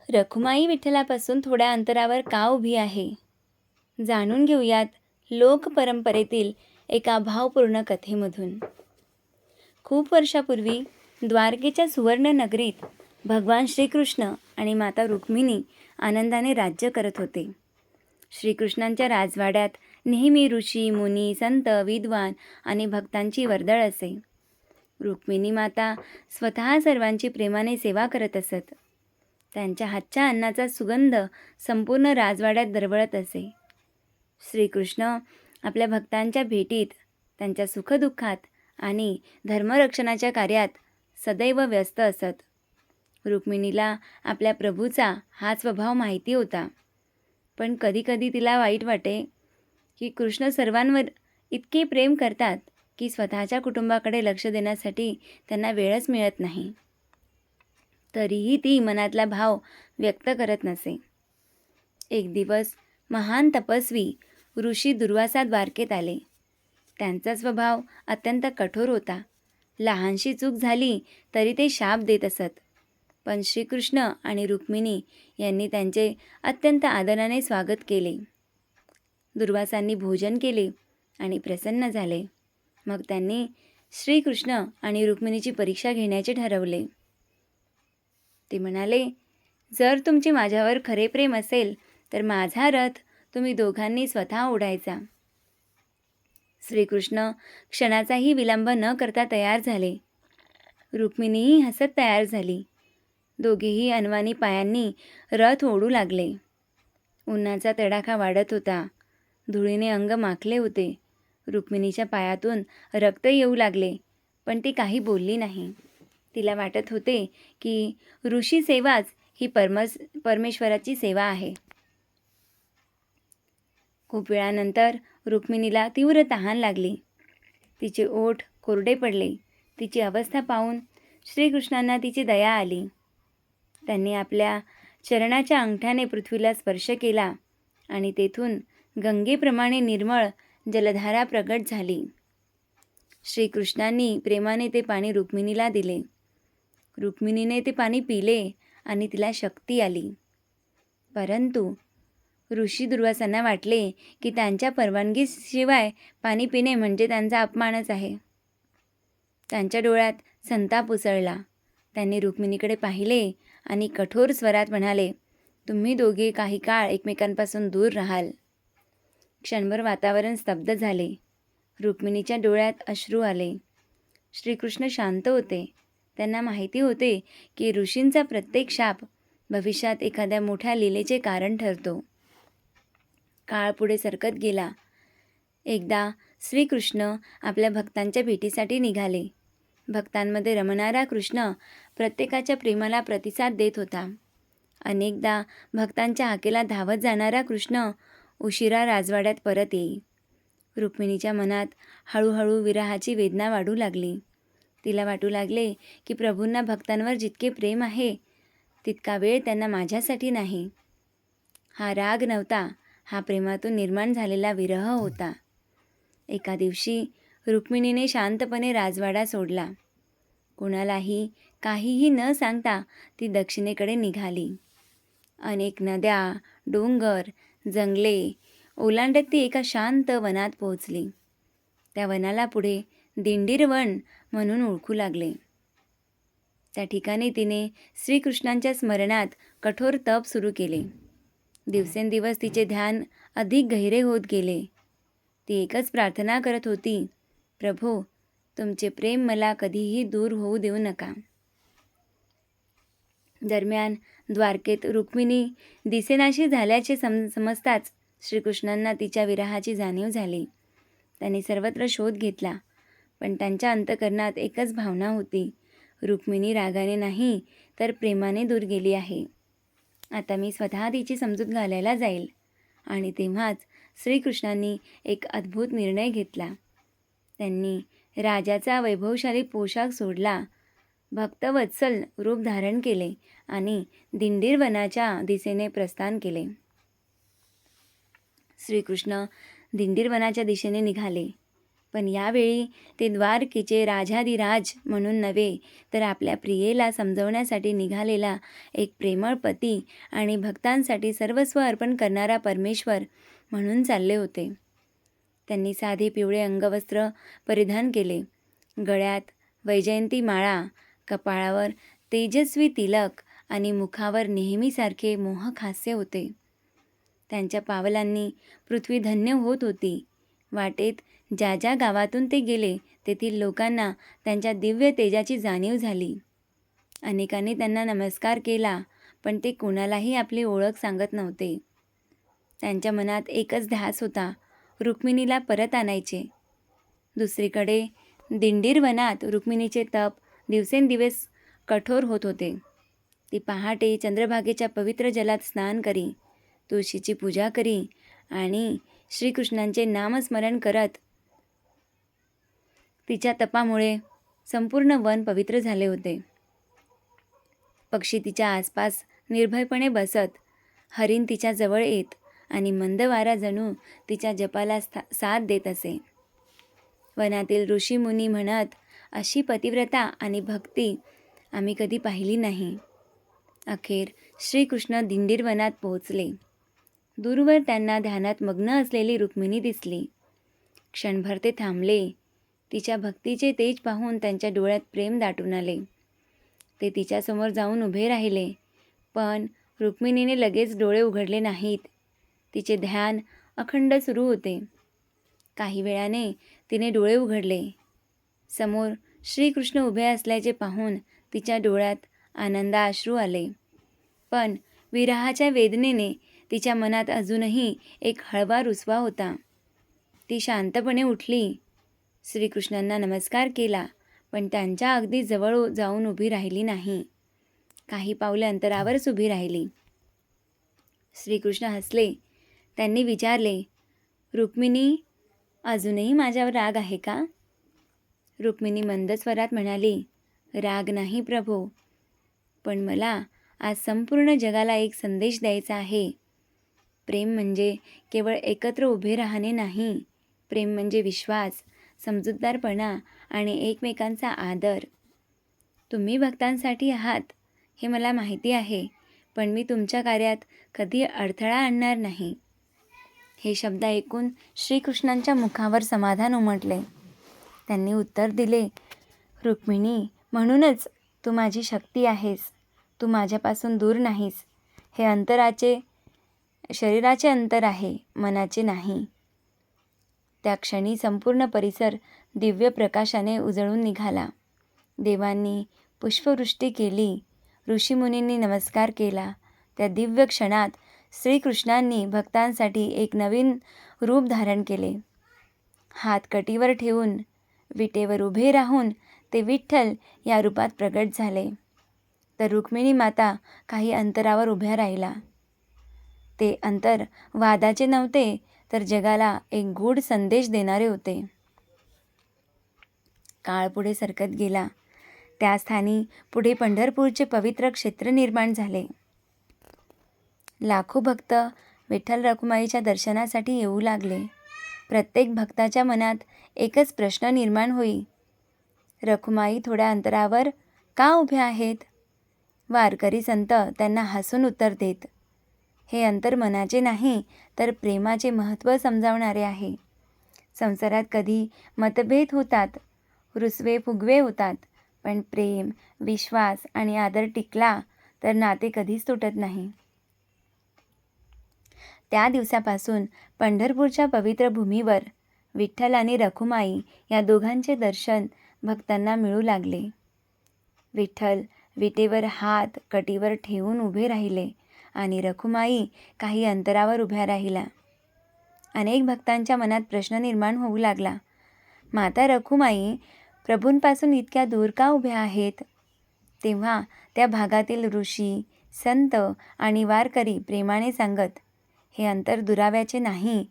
रखुमाई विठ्ठलापासून थोड्या अंतरावर का उभी आहे? जाणून घेऊयात लोकपरंपरेतील एका भावपूर्ण कथेमधून. खूप वर्षापूर्वी द्वारकेच्या सुवर्ण नगरीत भगवान श्रीकृष्ण आणि माता रुक्मिणी आनंदाने राज्य करत होते. श्रीकृष्णांच्या राजवाड्यात नेहमी ऋषी, मुनी, संत, विद्वान आणि भक्तांची वर्दळ असे. रुक्मिणी माता स्वतः सर्वांची प्रेमाने सेवा करत असत. त्यांच्या हातच्या अन्नाचा सुगंध संपूर्ण राजवाड्यात दरवळत असे. श्रीकृष्ण आपल्या भक्तांच्या भेटीत, त्यांच्या सुखदुःखात आणि धर्मरक्षणाच्या कार्यात सदैव व्यस्त असत. रुक्मिणीला आपल्या प्रभूचा हा स्वभाव माहिती होता, पण कधीकधी तिला वाईट वाटे की कृष्ण सर्वांवर इतके प्रेम करतात की स्वतःच्या कुटुंबाकडे लक्ष देण्यासाठी त्यांना वेळच मिळत नाही. तरीही ती मनातला भाव व्यक्त करत नसे. एक दिवस महान तपस्वी ऋषी दुर्वासा द्वारकेत आले. त्यांचा स्वभाव अत्यंत कठोर होता. लहानशी चूक झाली तरी ते शाप देत असत. पण श्रीकृष्ण आणि रुक्मिणी यांनी त्यांचे अत्यंत आदराने स्वागत केले. दुर्वासांनी भोजन केले आणि प्रसन्न झाले. मग त्यांनी श्रीकृष्ण आणि रुक्मिणीची परीक्षा घेण्याचे ठरवले. ते म्हणाले, जर तुमचे माझ्यावर खरे प्रेम असेल तर माझा रथ तुम्ही दोघांनी स्वतः ओढायचा. श्रीकृष्ण क्षणाचाही विलंब न करता तयार झाले. रुक्मिणीही हसत तयार झाली. दोघेही अनवाणी पायांनी रथ ओढू लागले. उन्हाचा तडाखा वाढत होता. धुळीने अंग माखले होते. रुक्मिणीच्या पायातून रक्त येऊ लागले, पण ती काही बोलली नाही. तिला वाटत होते की ऋषी सेवाच ही परमेश्वराची सेवा आहे. खूप वेळानंतर रुक्मिणीला तीव्र तहान लागली. तिचे ओठ कोरडे पडले. तिची अवस्था पाहून श्रीकृष्णांना तिची दया आली. त्यांनी आपल्या चरणाच्या अंगठ्याने पृथ्वीला स्पर्श केला आणि तेथून गंगेप्रमाणे निर्मळ जलधारा प्रगट झाली. श्रीकृष्णांनी प्रेमाने ते पाणी रुक्मिणीला दिले. रुक्मिणीने ते पाणी पिले आणि तिला शक्ती आली. परंतु ऋषी दुर्वासांना वाटले की त्यांच्या परवानगीशिवाय पाणी पिणे म्हणजे त्यांचा अपमानच आहे. त्यांच्या डोळ्यात संताप उसळला. त्यांनी रुक्मिणीकडे पाहिले आणि कठोर स्वरात म्हणाले, तुम्ही दोघे काही काळ एकमेकांपासून दूर राहाल. क्षणभर वातावरण स्तब्ध झाले. रुक्मिणीच्या डोळ्यात अश्रू आले. श्रीकृष्ण शांत होते. त्यांना माहिती होते की ऋषींचा प्रत्येक शाप भविष्यात एखाद्या मोठ्या लीलेचे कारण ठरतो. काळ पुढे सरकत गेला. एकदा श्रीकृष्ण आपल्या भक्तांच्या भेटीसाठी निघाले. भक्तांमध्ये रमणारा कृष्ण प्रत्येकाच्या प्रेमाला प्रतिसाद देत होता. अनेकदा भक्तांच्या हाकेला धावत जाणारा कृष्ण उशिरा राजवाड्यात परत येई. रुक्मिणीच्या मनात हळूहळू विरहाची वेदना वाढू लागली. तिला वाटू लागले की प्रभूंना भक्तांवर जितके प्रेम आहे तितका वेळ त्यांना माझ्यासाठी नाही. हा राग नव्हता, हा प्रेमातून निर्माण झालेला विरह होता. एका दिवशी रुक्मिणीने शांतपणे राजवाडा सोडला. कोणालाही काहीही न सांगता ती दक्षिणेकडे निघाली. अनेक नद्या, डोंगर, जंगले ओलांडत ती एका शांत वनात पोहोचली. त्या वनाला पुढे दिंडीर वन म्हणून ओळखू लागले. त्या ठिकाणी तिने श्रीकृष्णांच्या स्मरणात कठोर तप सुरू केले. दिवसेंदिवस तिचे ध्यान अधिक गहिरे होत गेले. ती एकच प्रार्थना करत होती, प्रभो, तुमचे प्रेम मला कधीही दूर होऊ देऊ नका. दरम्यान द्वारकेत रुक्मिणी दिसेनाशी झाल्याचे समजताच श्रीकृष्णांना तिच्या विरहाची जाणीव झाली. त्यांनी सर्वत्र शोध घेतला, पण त्यांच्या अंतःकरणात एकच भावना होती, रुक्मिणी रागाने नाही तर प्रेमाने दूर गेली आहे. आता मी स्वतः तिची समजूत घालायला जाईल. आणि तेव्हाच श्रीकृष्णांनी एक अद्भुत निर्णय घेतला. त्यांनी राजाचा वैभवशाली पोशाख सोडला, भक्तवत्सल रूप धारण केले आणि दिंडीर वनाच्या दिशेने प्रस्थान केले. श्रीकृष्ण दिंडीर वनाच्या दिशेने निघाले. पण यावेळी ते द्वारकेचे राजाधिराज म्हणून नव्हे, तर आपल्या प्रियेला समजवण्यासाठी निघालेला एक प्रेमळ पती आणि भक्तांसाठी सर्वस्व अर्पण करणारा परमेश्वर म्हणून चालले होते. त्यांनी साधे पिवळे अंगवस्त्र परिधान केले, गळ्यात वैजयंती माळा, कपाळावर तेजस्वी तिलक आणि मुखावर नेहमीसारखे मोहक हास्य होते. त्यांच्या पावलांनी पृथ्वी धन्य होत होती. वाटेत ज्या ज्या गावातून ते गेले तेथील लोकांना त्यांच्या दिव्य तेजाची जाणीव झाली. अनेकांनी त्यांना नमस्कार केला, पण ते कोणालाही आपली ओळख सांगत नव्हते. त्यांच्या मनात एकच ध्यास होता, रुक्मिणीला परत आणायचे. दुसरीकडे दिंडीर वनात रुक्मिणीचे तप दिवसेंदिवस कठोर होत होते. ती पहाटे चंद्रभागेच्या पवित्र जलात स्नान करी, तुळशीची पूजा करी आणि श्रीकृष्णांचे नामस्मरण करत. तिच्या तपामुळे संपूर्ण वन पवित्र झाले होते. पक्षी तिच्या आसपास निर्भयपणे बसत, हरिण तिच्या जवळ येत आणि मंद वारा जणू तिच्या जपाला साथ देत असे. वनातील ऋषीमुनी म्हणत, अशी पतिव्रता आणि भक्ती आम्ही कधी पाहिली नाही. अखेर श्रीकृष्ण दिंडीर वनात पोहोचले. दूरवर त्यांना ध्यानात मग्न असलेली रुक्मिणी दिसली. क्षणभर ते थांबले. तिच्या भक्तीचे तेज पाहून त्यांच्या डोळ्यात प्रेम दाटून आले. ते तिच्यासमोर जाऊन उभे राहिले, पण रुक्मिणीने लगेच डोळे उघडले नाहीत. तिचे ध्यान अखंड सुरू होते. काही वेळाने तिने डोळे उघडले. समोर श्रीकृष्ण उभे असल्याचे पाहून तिच्या डोळ्यात आनंदाश्रू आले. पण विरहाच्या वेदनेने तिच्या मनात अजूनही एक हळवा रुसवा होता. ती शांतपणे उठली, श्रीकृष्णांना नमस्कार केला, पण त्यांच्या अगदी जवळ जाऊन उभी राहिली नाही. काही पावले अंतरावरच उभी राहिली. श्रीकृष्ण हसले. त्यांनी विचारले, रुक्मिणी, अजूनही माझ्यावर राग आहे का? रुक्मिणी मंद स्वरात म्हणाली, राग नाही प्रभो, पण मला आज संपूर्ण जगाला एक संदेश द्यायचा आहे. प्रेम म्हणजे केवळ एकत्र उभे राहणे नाही. प्रेम म्हणजे विश्वास, समजूतदारपणा आणि एकमेकांचा आदर. तुम्ही भक्तांसाठी आहात हे मला माहिती आहे, पण मी तुमच्या कार्यात कधी अडथळा आणणार नाही. हे शब्द ऐकून श्रीकृष्णांच्या मुखावर समाधान उमटले. त्यांनी उत्तर दिले, रुक्मिणी, म्हणूनच तू माझी शक्ती आहेस. तू माझ्यापासून दूर नाहीस. हे शरीराचे अंतर आहे, मनाचे नाही. त्या क्षणी संपूर्ण परिसर दिव्य प्रकाशाने उजळून निघाला. देवांनी पुष्पवृष्टी केली, ऋषीमुनींनी नमस्कार केला. त्या दिव्य क्षणात श्रीकृष्णांनी भक्तांसाठी एक नवीन रूप धारण केले. हात कटीवर ठेवून, विटेवर उभे राहून ते विठ्ठल या रूपात प्रगट झाले. तर रुक्मिणी माता काही अंतरावर उभ्या राहिला. ते अंतर वादाचे नव्हते, तर जगाला एक गूढ संदेश देणारे होते. काळ पुढे सरकत गेला. त्या स्थानी पुढे पंढरपूरचे पवित्र क्षेत्र निर्माण झाले. लाखो भक्त विठ्ठल रखुमाईच्या दर्शनासाठी येऊ लागले. प्रत्येक भक्ताच्या मनात एकच प्रश्न निर्माण होई, रखुमाई थोड्या अंतरावर का उभ्या आहेत? वारकरी संत त्यांना हसून उत्तर देत, हे अंतर मनाचे नाही, तर प्रेमाचे महत्त्व समजावणारे आहे. संसारात कधी मतभेद होतात, रुसवे फुगवे होतात, पण प्रेम, विश्वास आणि आदर टिकला तर नाते कधीच तुटत नाही. त्या दिवसापासून पंढरपूरच्या पवित्र भूमीवर विठ्ठल आणि रखुमाई या दोघांचे दर्शन भक्तांना मिळू लागले. विठ्ठल विटेवर हात कटीवर ठेवून उभे राहिले आणि रखुमाई काही अंतरावर उभ्या राहिल्या. अनेक भक्तांच्या मनात प्रश्न निर्माण होऊ लागला, माता रखुमाई प्रभूंपासून इतक्या दूर का उभ्या आहेत? तेव्हा त्या भागातील ऋषी, संत आणि वारकरी प्रेमाने सांगत, हे अंतर दुराव्याचे नाही,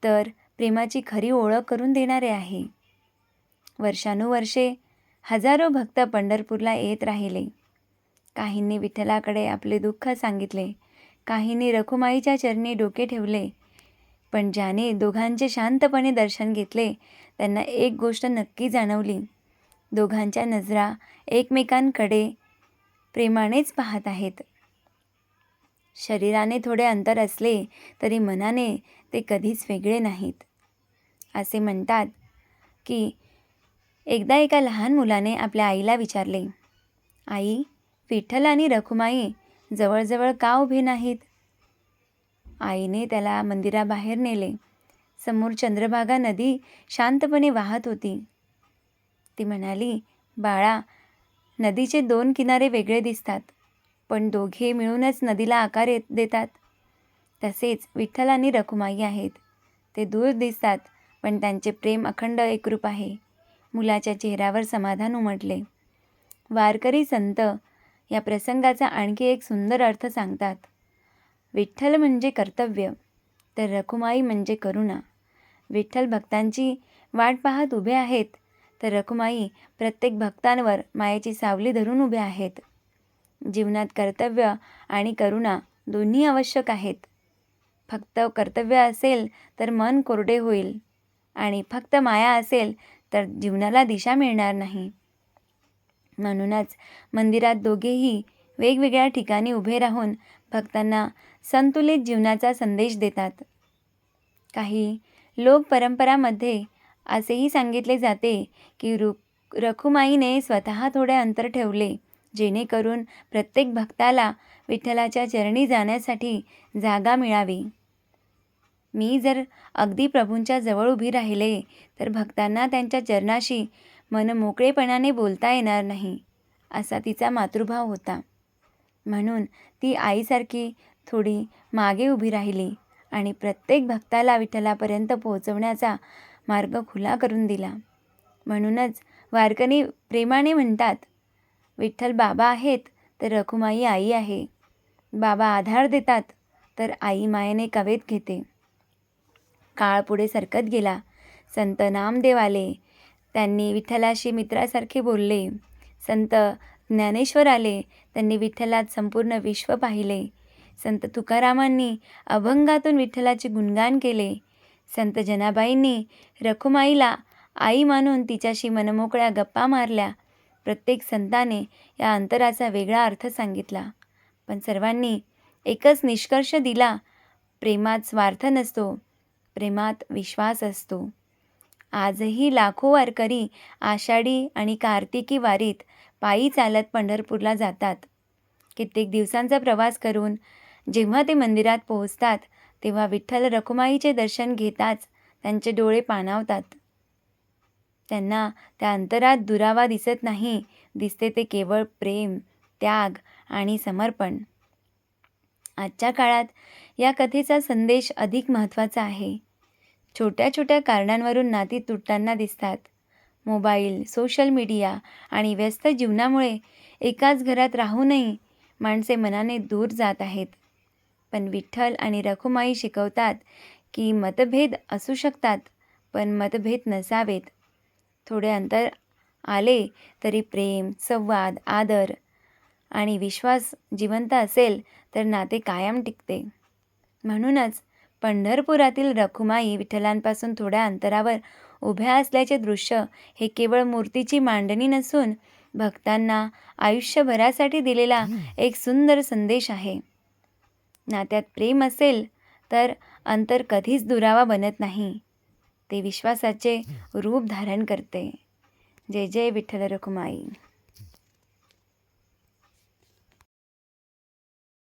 तर प्रेमाची खरी ओळख करून देणारे आहे. वर्षानुवर्षे हजारो भक्त पंढरपूरला येत राहिले. काहींनी विठ्ठलाकडे आपले दुःख सांगितले, काहींनी रखुमाईच्या चरणी डोके ठेवले. पण ज्याने दोघांचे शांतपणे दर्शन घेतले त्यांना एक गोष्ट नक्की जाणवली. दोघांच्या नजरा एकमेकांकडे प्रेमानेच पाहत आहेत. शरीराने थोडे अंतर असले तरी मनाने ते कधीच वेगळे नाहीत. असे म्हणतात की एकदा एका लहान मुलाने आपल्या आईला विचारले, आई, विठ्ठल आणि रखुमाई जवळजवळ का उभे नाहीत? आईने त्याला मंदिराबाहेर नेले. समोर चंद्रभागा नदी शांतपणे वाहत होती. ती म्हणाली, बाळा, नदीचे 2 किनारे वेगळे दिसतात, पण दोघे मिळूनच नदीला आकार देतात. तसेच विठ्ठल आणि रखुमाई आहेत. ते दूर दिसतात, पण त्यांचे प्रेम अखंड एकरूप आहे. मुलाच्या चेहऱ्यावर समाधान उमटले. वारकरी संत या प्रसंगाचा आणखी एक सुंदर अर्थ सांगतात. विठ्ठल म्हणजे कर्तव्य, तर रखुमाई म्हणजे करुणा. विठ्ठल भक्तांची वाट पाहत उभे आहेत, तर रखुमाई प्रत्येक भक्तांवर मायेची सावली धरून उभे आहेत. जीवनात कर्तव्य आणि करुणा दोन्ही आवश्यक आहेत. फक्त कर्तव्य असेल तर मन कोरडे होईल आणि फक्त माया असेल तर जीवनाला दिशा मिळणार नाही. म्हणूनच मंदिरात दोघेही वेगवेगळ्या ठिकाणी उभे राहून भक्तांना संतुलित जीवनाचा संदेश देतात. काही लोक परंपरामध्ये असेही सांगितले जाते की रखुमाईने स्वतः थोडे अंतर ठेवले, जेणेकरून प्रत्येक भक्ताला विठ्ठलाच्या चरणी जाण्यासाठी जागा मिळावी. मी जर अगदी प्रभूंच्या जवळ उभी राहिले तर भक्तांना त्यांच्या चरणाशी मनमोकळेपणाने बोलता येणार नाही, असा तिचा मातृभाव होता. म्हणून ती आईसारखी थोडी मागे उभी राहिली आणि प्रत्येक भक्ताला विठ्ठलापर्यंत पोहोचवण्याचा मार्ग खुला करून दिला. म्हणूनच वारकरी प्रेमाने म्हणतात, विठ्ठल बाबा आहेत तर रखुमाई आई आहे. बाबा आधार देतात तर आई मायेने कवेत घेते. काळ पुढे सरकत गेला. संत नामदेव आले. त्यांनी विठ्ठलाशी मित्रासारखे बोलले. संत ज्ञानेश्वर आले. त्यांनी विठ्ठलात संपूर्ण विश्व पाहिले. संत तुकारामांनी अभंगातून विठ्ठलाचे गुणगान केले. संत जनाबाईंनी रखुमाईला आई मानून तिच्याशी मनमोकळ्या गप्पा मारल्या. प्रत्येक संताने या अंतराचा वेगळा अर्थ सांगितला, पण सर्वांनी एकच निष्कर्ष दिला, प्रेमात स्वार्थ नसतो, प्रेमात विश्वास असतो. आजही लाखो वारकरी आषाढी आणि कार्तिकी वारीत पायी चालत पंढरपूरला जातात. कित्येक दिवसांचा प्रवास करून जेव्हा ते मंदिरात पोहोचतात तेव्हा विठ्ठल रखुमाईचे दर्शन घेताच त्यांचे डोळे पाणावतात. त्यांना त्या अंतरात दुरावा दिसत नाही, दिसते ते केवळ प्रेम, त्याग आणि समर्पण. आजच्या काळात या कथेचा संदेश अधिक महत्त्वाचा आहे. छोट्या छोट्या कारणांवरून नाती तुटताना दिसतात. मोबाईल, सोशल मीडिया आणि व्यस्त जीवनामुळे एकाच घरात राहूनही माणसे मनाने दूर जात आहेत. पण विठ्ठल आणि रखुमाई शिकवतात की मतभेद असू शकतात, पण मतभेद नसावेत. थोडे अंतर आले तरी प्रेम, संवाद, आदर आणि विश्वास जिवंत असेल तर नाते कायम टिकते. म्हणूनच पंढरपुरातील रखुमाई विठ्ठलांपासून थोड्या अंतरावर उभ्या असल्याचे दृश्य हे केवळ मूर्तीची मांडणी नसून भक्तांना आयुष्यभरासाठी दिलेला एक सुंदर संदेश आहे. नात्यात प्रेम असेल तर अंतर कधीच दुरावा बनत नाही, ते विश्वासाचे रूप धारण करते. जय जय विठ्ठल रखुमाई.